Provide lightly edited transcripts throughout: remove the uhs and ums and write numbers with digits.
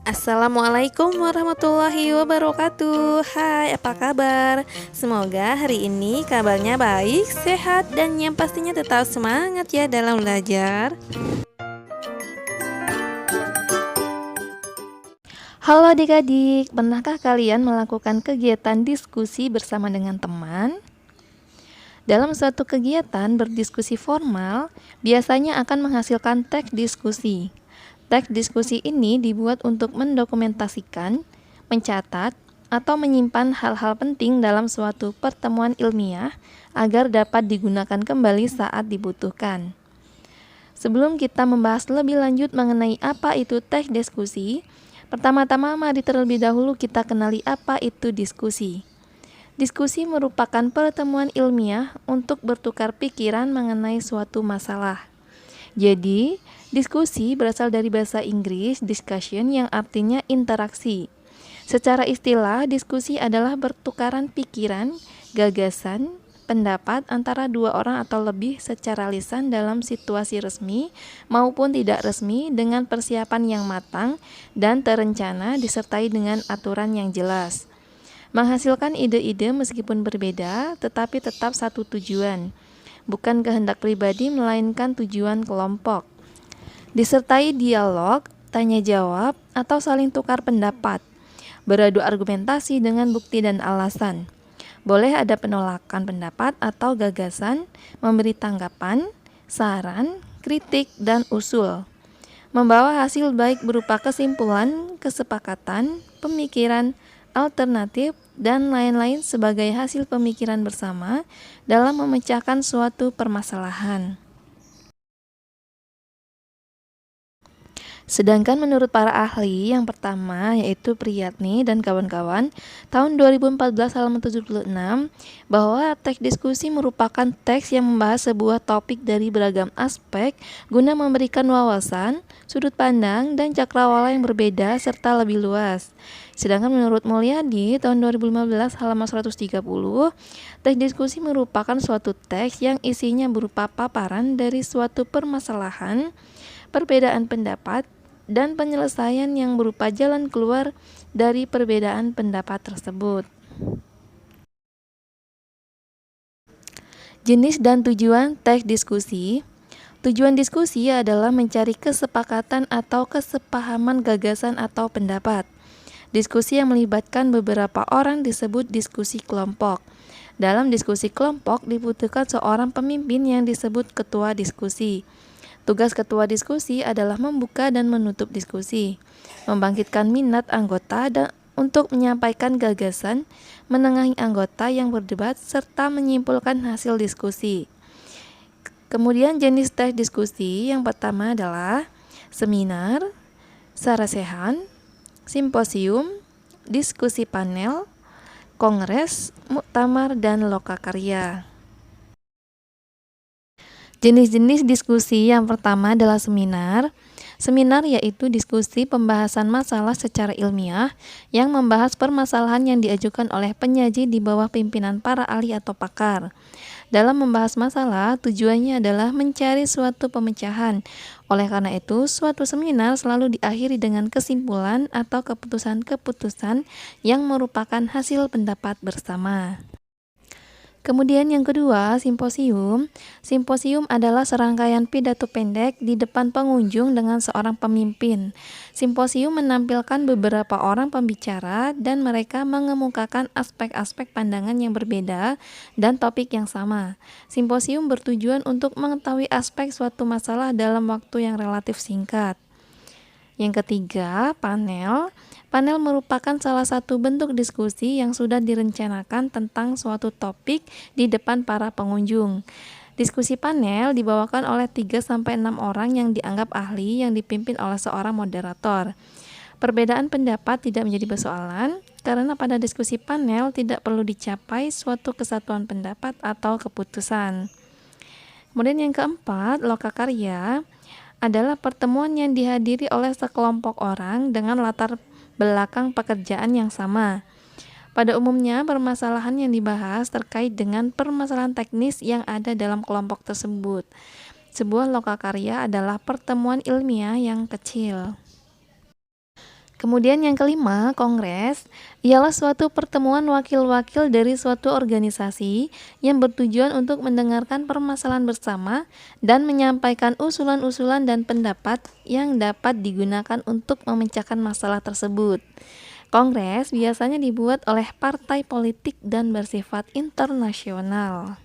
Assalamualaikum warahmatullahi wabarakatuh. Hai, apa kabar? Semoga hari ini kabarnya baik, sehat, dan yang pastinya tetap semangat ya dalam belajar. Halo adik-adik, pernahkah kalian melakukan kegiatan diskusi bersama dengan teman? Dalam suatu kegiatan berdiskusi formal, biasanya akan menghasilkan teks diskusi. Teks diskusi ini dibuat untuk mendokumentasikan, mencatat, atau menyimpan hal-hal penting dalam suatu pertemuan ilmiah agar dapat digunakan kembali saat dibutuhkan. Sebelum kita membahas lebih lanjut mengenai apa itu teks diskusi, pertama-tama mari terlebih dahulu kita kenali apa itu diskusi. Diskusi merupakan pertemuan ilmiah untuk bertukar pikiran mengenai suatu masalah. Jadi, diskusi berasal dari bahasa Inggris discussion yang artinya interaksi. Secara istilah, diskusi adalah bertukaran pikiran, gagasan, pendapat antara dua orang atau lebih secara lisan dalam situasi resmi maupun tidak resmi dengan persiapan yang matang dan terencana disertai dengan aturan yang jelas. Menghasilkan ide-ide meskipun berbeda, tetapi tetap satu tujuan, bukan kehendak pribadi melainkan tujuan kelompok. Disertai dialog, tanya jawab, atau saling tukar pendapat. Beradu argumentasi dengan bukti dan alasan. Boleh ada penolakan pendapat atau gagasan, memberi tanggapan, saran, kritik, dan usul. Membawa hasil baik berupa kesimpulan, kesepakatan, pemikiran, alternatif, dan lain-lain sebagai hasil pemikiran bersama dalam memecahkan suatu permasalahan. Sedangkan menurut para ahli, yang pertama yaitu Priyatni dan kawan-kawan, tahun 2014 halaman 76, bahwa teks diskusi merupakan teks yang membahas sebuah topik dari beragam aspek guna memberikan wawasan, sudut pandang, dan cakrawala yang berbeda serta lebih luas. Sedangkan menurut Mulyadi tahun 2015 halaman 130, teks diskusi merupakan suatu teks yang isinya berupa paparan dari suatu permasalahan, perbedaan pendapat, dan penyelesaian yang berupa jalan keluar dari perbedaan pendapat tersebut. Jenis dan tujuan teks diskusi. Tujuan diskusi adalah mencari kesepakatan atau kesepahaman gagasan atau pendapat. Diskusi yang melibatkan beberapa orang disebut diskusi kelompok. Dalam diskusi kelompok dibutuhkan seorang pemimpin yang disebut ketua diskusi. Tugas ketua diskusi adalah membuka dan menutup diskusi, membangkitkan minat anggota untuk menyampaikan gagasan, menengahi anggota yang berdebat, serta menyimpulkan hasil diskusi. Kemudian jenis teks diskusi yang pertama adalah seminar, sarasehan, simposium, diskusi panel, kongres, muktamar, dan lokakarya. Jenis-jenis diskusi yang pertama adalah seminar. Seminar yaitu diskusi pembahasan masalah secara ilmiah yang membahas permasalahan yang diajukan oleh penyaji di bawah pimpinan para ahli atau pakar. Dalam membahas masalah, tujuannya adalah mencari suatu pemecahan. Oleh karena itu, suatu seminar selalu diakhiri dengan kesimpulan atau keputusan-keputusan yang merupakan hasil pendapat bersama. Kemudian yang kedua, simposium. Simposium adalah serangkaian pidato pendek di depan pengunjung dengan seorang pemimpin. Simposium menampilkan beberapa orang pembicara dan mereka mengemukakan aspek-aspek pandangan yang berbeda dan topik yang sama. Simposium bertujuan untuk mengetahui aspek suatu masalah dalam waktu yang relatif singkat. Yang ketiga, panel. Panel merupakan salah satu bentuk diskusi yang sudah direncanakan tentang suatu topik di depan para pengunjung. Diskusi panel dibawakan oleh 3-6 orang yang dianggap ahli yang dipimpin oleh seorang moderator. Perbedaan pendapat tidak menjadi persoalan karena pada diskusi panel tidak perlu dicapai suatu kesatuan pendapat atau keputusan. Kemudian yang keempat, lokakarya adalah pertemuan yang dihadiri oleh sekelompok orang dengan latar belakang pekerjaan yang sama. Pada umumnya, permasalahan yang dibahas terkait dengan permasalahan teknis yang ada dalam kelompok tersebut. Sebuah lokakarya adalah pertemuan ilmiah yang kecil. Kemudian yang kelima, kongres ialah suatu pertemuan wakil-wakil dari suatu organisasi yang bertujuan untuk mendengarkan permasalahan bersama dan menyampaikan usulan-usulan dan pendapat yang dapat digunakan untuk memecahkan masalah tersebut. Kongres biasanya dibuat oleh partai politik dan bersifat internasional.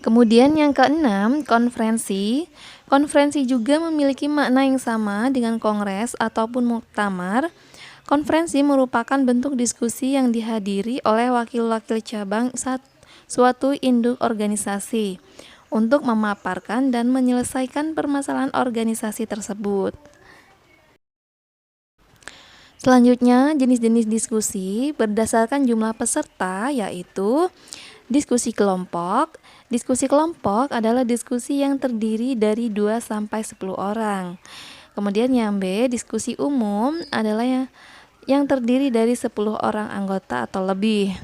Kemudian yang keenam, konferensi. Konferensi juga memiliki makna yang sama dengan kongres ataupun muktamar. Konferensi merupakan bentuk diskusi yang dihadiri oleh wakil-wakil cabang suatu induk organisasi untuk memaparkan dan menyelesaikan permasalahan organisasi tersebut. Selanjutnya, jenis-jenis diskusi berdasarkan jumlah peserta yaitu diskusi kelompok. Diskusi kelompok adalah diskusi yang terdiri dari 2-10 orang. Kemudian yang B, diskusi umum adalah yang terdiri dari 10 orang anggota atau lebih.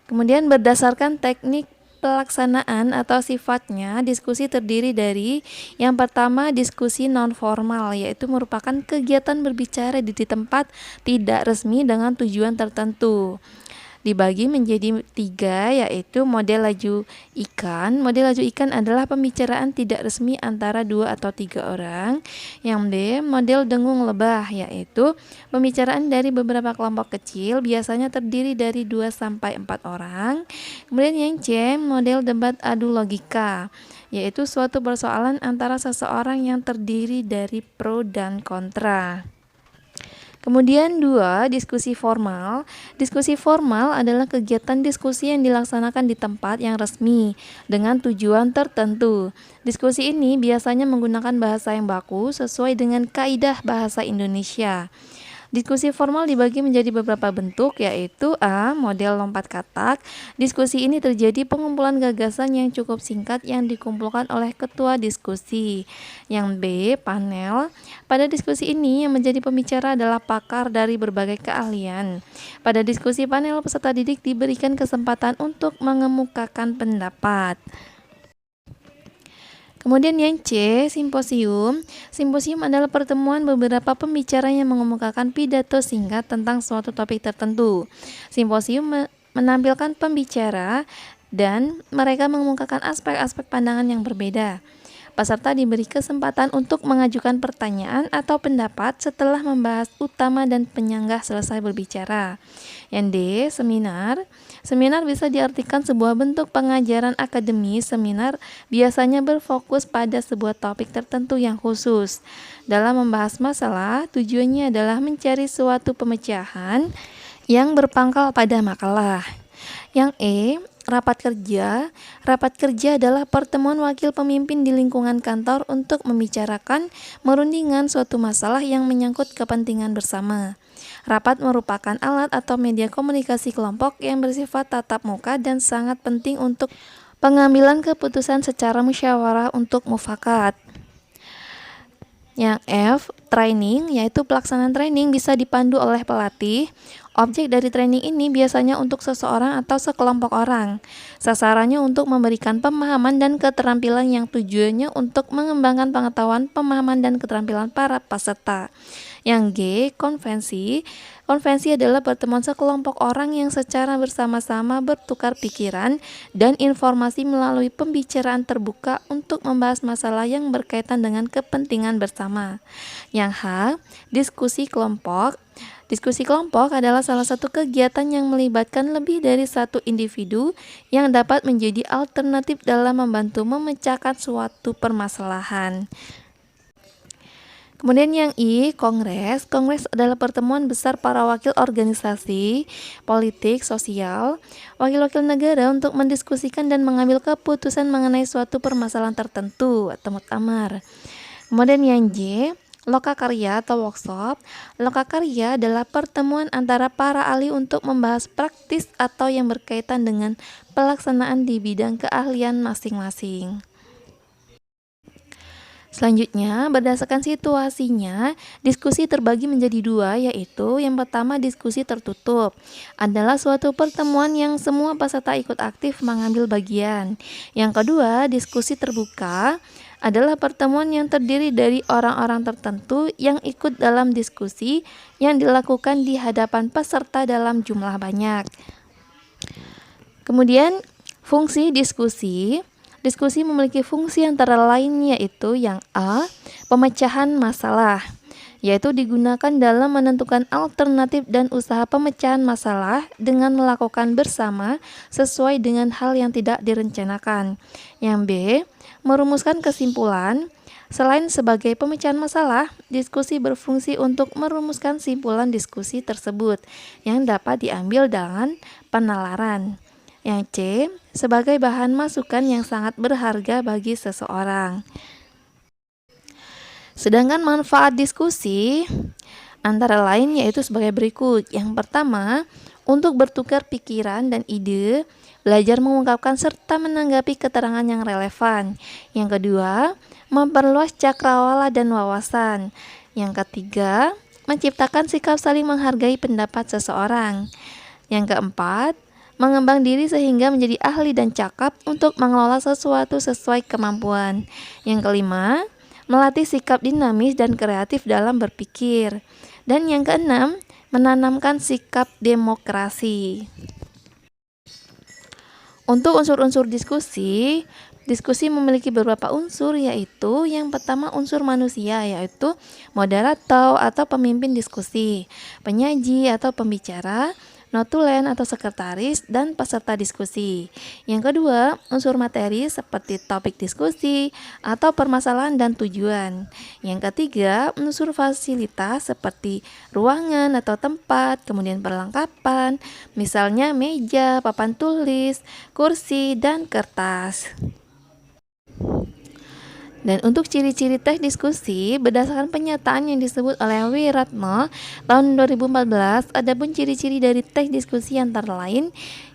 Kemudian berdasarkan teknik pelaksanaan atau sifatnya, diskusi terdiri dari yang pertama diskusi non formal, yaitu merupakan kegiatan berbicara di tempat tidak resmi dengan tujuan tertentu. Dibagi menjadi 3, yaitu model laju ikan. Model laju ikan adalah pembicaraan tidak resmi antara 2 atau 3 orang. Yang B, model dengung lebah, yaitu pembicaraan dari beberapa kelompok kecil, biasanya terdiri dari 2-4 orang. Kemudian yang C, model debat adu logika, yaitu suatu persoalan antara seseorang yang terdiri dari pro dan kontra. Kemudian 2, diskusi formal. Diskusi formal adalah kegiatan diskusi yang dilaksanakan di tempat yang resmi dengan tujuan tertentu. Diskusi ini biasanya menggunakan bahasa yang baku sesuai dengan kaidah bahasa Indonesia. Diskusi formal dibagi menjadi beberapa bentuk, yaitu A, model lompat katak. Diskusi ini terjadi pengumpulan gagasan yang cukup singkat yang dikumpulkan oleh ketua diskusi. Yang B, panel. Pada diskusi ini yang menjadi pembicara adalah pakar dari berbagai keahlian. Pada diskusi panel, peserta didik diberikan kesempatan untuk mengemukakan pendapat. Kemudian yang C, simposium. Simposium adalah pertemuan beberapa pembicara yang mengemukakan pidato singkat tentang suatu topik tertentu. Simposium menampilkan pembicara dan mereka mengemukakan aspek-aspek pandangan yang berbeda. Peserta diberi kesempatan untuk mengajukan pertanyaan atau pendapat setelah membahas utama dan penyanggah selesai berbicara. Yang D, seminar. Seminar bisa diartikan sebuah bentuk pengajaran akademis. Seminar biasanya berfokus pada sebuah topik tertentu yang khusus. Dalam membahas masalah, tujuannya adalah mencari suatu pemecahan yang berpangkal pada makalah. Yang E, rapat kerja. Rapat kerja adalah pertemuan wakil pemimpin di lingkungan kantor untuk membicarakan, merundingkan suatu masalah yang menyangkut kepentingan bersama. Rapat merupakan alat atau media komunikasi kelompok yang bersifat tatap muka dan sangat penting untuk pengambilan keputusan secara musyawarah untuk mufakat. Yang F, training, yaitu pelaksanaan training bisa dipandu oleh pelatih. Objek dari training ini biasanya untuk seseorang atau sekelompok orang. Sasarannya untuk memberikan pemahaman dan keterampilan yang tujuannya untuk mengembangkan pengetahuan, pemahaman, dan keterampilan para peserta. Yang G, konvensi. Konvensi adalah pertemuan sekelompok orang yang secara bersama-sama bertukar pikiran dan informasi melalui pembicaraan terbuka untuk membahas masalah yang berkaitan dengan kepentingan bersama. Yang H, diskusi kelompok. Diskusi kelompok adalah salah satu kegiatan yang melibatkan lebih dari satu individu yang dapat menjadi alternatif dalam membantu memecahkan suatu permasalahan. Kemudian yang I, kongres. Kongres adalah pertemuan besar para wakil organisasi, politik, sosial, wakil-wakil negara untuk mendiskusikan dan mengambil keputusan mengenai suatu permasalahan tertentu atau muktamar. Kemudian yang J, lokakarya atau workshop. Lokakarya adalah pertemuan antara para ahli untuk membahas praktis atau yang berkaitan dengan pelaksanaan di bidang keahlian masing-masing. Selanjutnya, berdasarkan situasinya, diskusi terbagi menjadi 2, yaitu yang pertama diskusi tertutup adalah suatu pertemuan yang semua peserta ikut aktif mengambil bagian. Yang kedua, diskusi terbuka adalah pertemuan yang terdiri dari orang-orang tertentu yang ikut dalam diskusi yang dilakukan di hadapan peserta dalam jumlah banyak. Kemudian, fungsi diskusi. Diskusi memiliki fungsi antara lain yaitu yang A, pemecahan masalah, yaitu digunakan dalam menentukan alternatif dan usaha pemecahan masalah dengan melakukan bersama sesuai dengan hal yang tidak direncanakan. Yang B, merumuskan kesimpulan. Selain sebagai pemecahan masalah, diskusi berfungsi untuk merumuskan simpulan diskusi tersebut yang dapat diambil dengan penalaran. Yang C, sebagai bahan masukan yang sangat berharga bagi seseorang. Sedangkan manfaat diskusi antara lain yaitu sebagai berikut. Yang pertama, untuk bertukar pikiran dan ide, belajar mengungkapkan serta menanggapi keterangan yang relevan. Yang kedua, memperluas cakrawala dan wawasan. Yang ketiga, menciptakan sikap saling menghargai pendapat seseorang. Yang keempat, mengembang diri sehingga menjadi ahli dan cakap untuk mengelola sesuatu sesuai kemampuan. Yang kelima, melatih sikap dinamis dan kreatif dalam berpikir. Dan yang keenam, menanamkan sikap demokrasi. Untuk unsur-unsur diskusi, diskusi memiliki beberapa unsur, yaitu yang pertama unsur manusia, yaitu moderator atau pemimpin diskusi, penyaji atau pembicara, notulen atau sekretaris, dan peserta diskusi. Yang kedua, unsur materi seperti topik diskusi atau permasalahan dan tujuan. Yang ketiga, unsur fasilitas seperti ruangan atau tempat, kemudian perlengkapan, misalnya meja, papan tulis, kursi, dan kertas. Dan untuk ciri-ciri teks diskusi, berdasarkan pernyataan yang disebut oleh Wiratno tahun 2014, adapun ciri-ciri dari teks diskusi antara lain,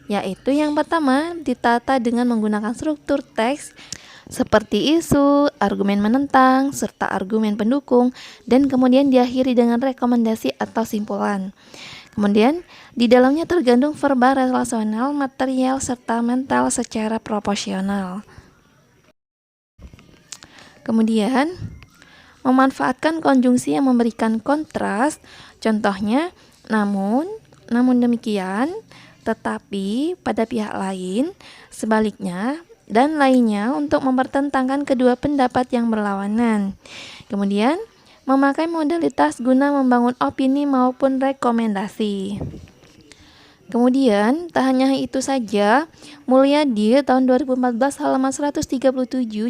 yaitu yang pertama, ditata dengan menggunakan struktur teks seperti isu, argumen menentang, serta argumen pendukung, dan kemudian diakhiri dengan rekomendasi atau simpulan. Kemudian, di dalamnya tergandung verbal, relasional, material, serta mental secara proporsional. Kemudian, memanfaatkan konjungsi yang memberikan kontras, contohnya namun demikian, tetapi, pada pihak lain, sebaliknya, dan lainnya untuk mempertentangkan kedua pendapat yang berlawanan. Kemudian, memakai modalitas guna membangun opini maupun rekomendasi. Kemudian, tak hanya itu saja, Mulyadi tahun 2014 halaman 137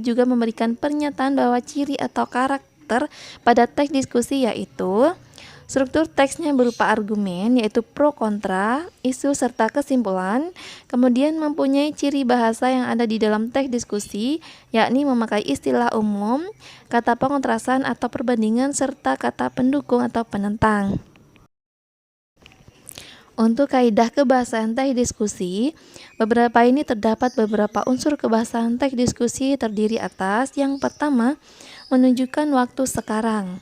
juga memberikan pernyataan bahwa ciri atau karakter pada teks diskusi yaitu struktur teksnya berupa argumen, yaitu pro kontra, isu serta kesimpulan. Kemudian mempunyai ciri bahasa yang ada di dalam teks diskusi, yakni memakai istilah umum, kata pengontrasan atau perbandingan, serta kata pendukung atau penentang. Untuk kaidah kebahasaan teks diskusi, beberapa ini terdapat beberapa unsur kebahasaan teks diskusi terdiri atas. Yang pertama, menunjukkan waktu sekarang,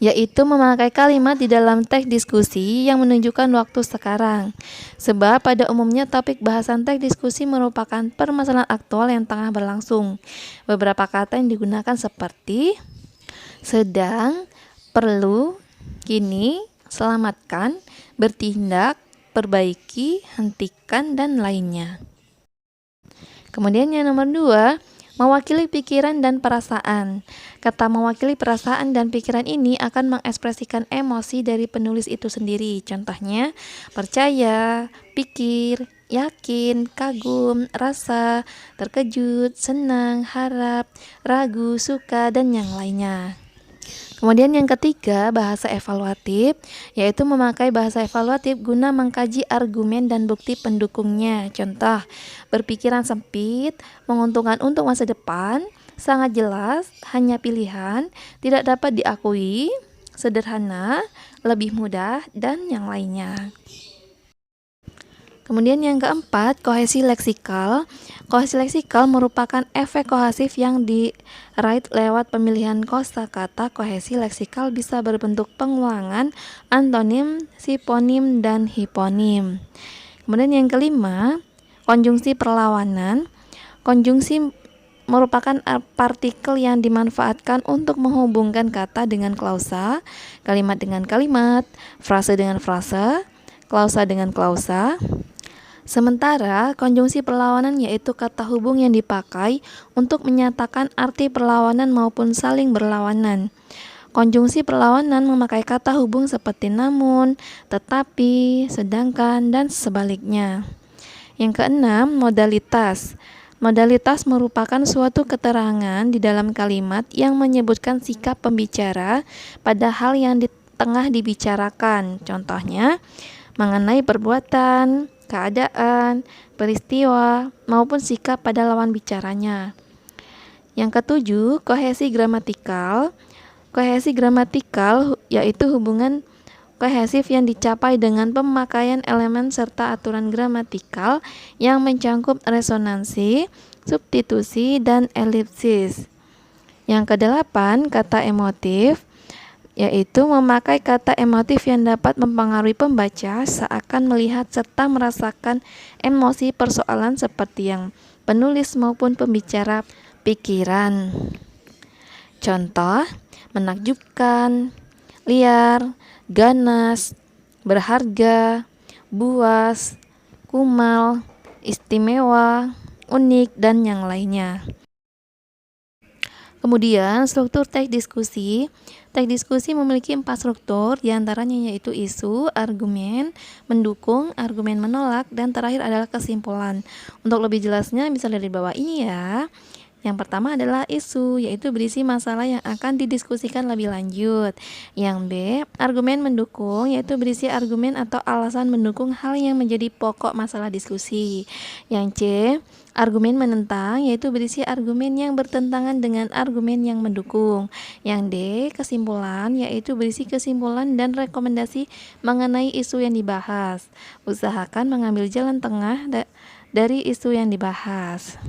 yaitu memakai kalimat di dalam teks diskusi yang menunjukkan waktu sekarang. Sebab pada umumnya topik bahasan teks diskusi merupakan permasalahan aktual yang tengah berlangsung. Beberapa kata yang digunakan seperti sedang, perlu, kini, selamatkan, bertindak, perbaiki, hentikan, dan lainnya. Kemudian yang nomor 2, mewakili pikiran dan perasaan. Kata mewakili perasaan dan pikiran ini akan mengekspresikan emosi dari penulis itu sendiri. Contohnya, percaya, pikir, yakin, kagum, rasa, terkejut, senang, harap, ragu, suka, dan yang lainnya. Kemudian yang ketiga, bahasa evaluatif, yaitu memakai bahasa evaluatif guna mengkaji argumen dan bukti pendukungnya. Contoh, berpikiran sempit, menguntungkan untuk masa depan, sangat jelas, hanya pilihan, tidak dapat diakui, sederhana, lebih mudah, dan yang lainnya. Kemudian yang keempat, kohesi leksikal. Kohesi leksikal merupakan efek kohesif yang diraih lewat pemilihan kosakata. Kohesi leksikal bisa berbentuk pengulangan, antonim, siponim, dan hiponim. Kemudian yang kelima, konjungsi perlawanan. Konjungsi merupakan partikel yang dimanfaatkan untuk menghubungkan kata dengan klausa, kalimat dengan kalimat, frase dengan frase, klausa dengan klausa. Sementara konjungsi perlawanan yaitu kata hubung yang dipakai untuk menyatakan arti perlawanan maupun saling berlawanan. Konjungsi perlawanan memakai kata hubung seperti namun, tetapi, sedangkan, dan sebaliknya. Yang keenam, modalitas. Modalitas merupakan suatu keterangan di dalam kalimat yang menyebutkan sikap pembicara pada hal yang tengah dibicarakan. Contohnya, mengenai perbuatan, keadaan, peristiwa, maupun sikap pada lawan bicaranya. Yang ketujuh, kohesi gramatikal. Kohesi gramatikal yaitu hubungan kohesif yang dicapai dengan pemakaian elemen serta aturan gramatikal yang mencangkup resonansi, substitusi, dan elipsis. Yang kedelapan, kata emotif, yaitu memakai kata emotif yang dapat mempengaruhi pembaca seakan melihat serta merasakan emosi persoalan seperti yang penulis maupun pembicara pikiran. Contoh, menakjubkan, liar, ganas, berharga, buas, kumal, istimewa, unik, dan yang lainnya. Kemudian struktur teks diskusi. Teks diskusi memiliki 4 struktur, diantaranya yaitu isu, argumen, mendukung, argumen menolak, dan terakhir adalah kesimpulan. Untuk lebih jelasnya bisa lihat di bawah ini ya. Yang pertama adalah isu, yaitu berisi masalah yang akan didiskusikan lebih lanjut. Yang B, argumen mendukung, yaitu berisi argumen atau alasan mendukung hal yang menjadi pokok masalah diskusi. Yang C, argumen menentang, yaitu berisi argumen yang bertentangan dengan argumen yang mendukung. Yang D, kesimpulan, yaitu berisi kesimpulan dan rekomendasi mengenai isu yang dibahas. Usahakan mengambil jalan tengah dari isu yang dibahas.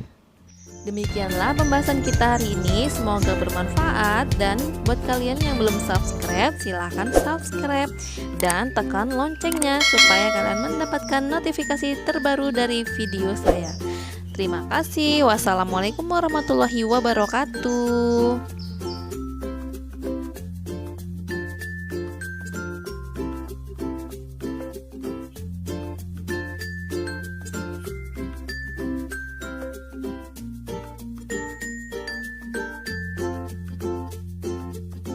Demikianlah pembahasan kita hari ini, semoga bermanfaat, dan buat kalian yang belum subscribe silahkan subscribe dan tekan loncengnya supaya kalian mendapatkan notifikasi terbaru dari video saya. Terima kasih. Wassalamualaikum warahmatullahi wabarakatuh.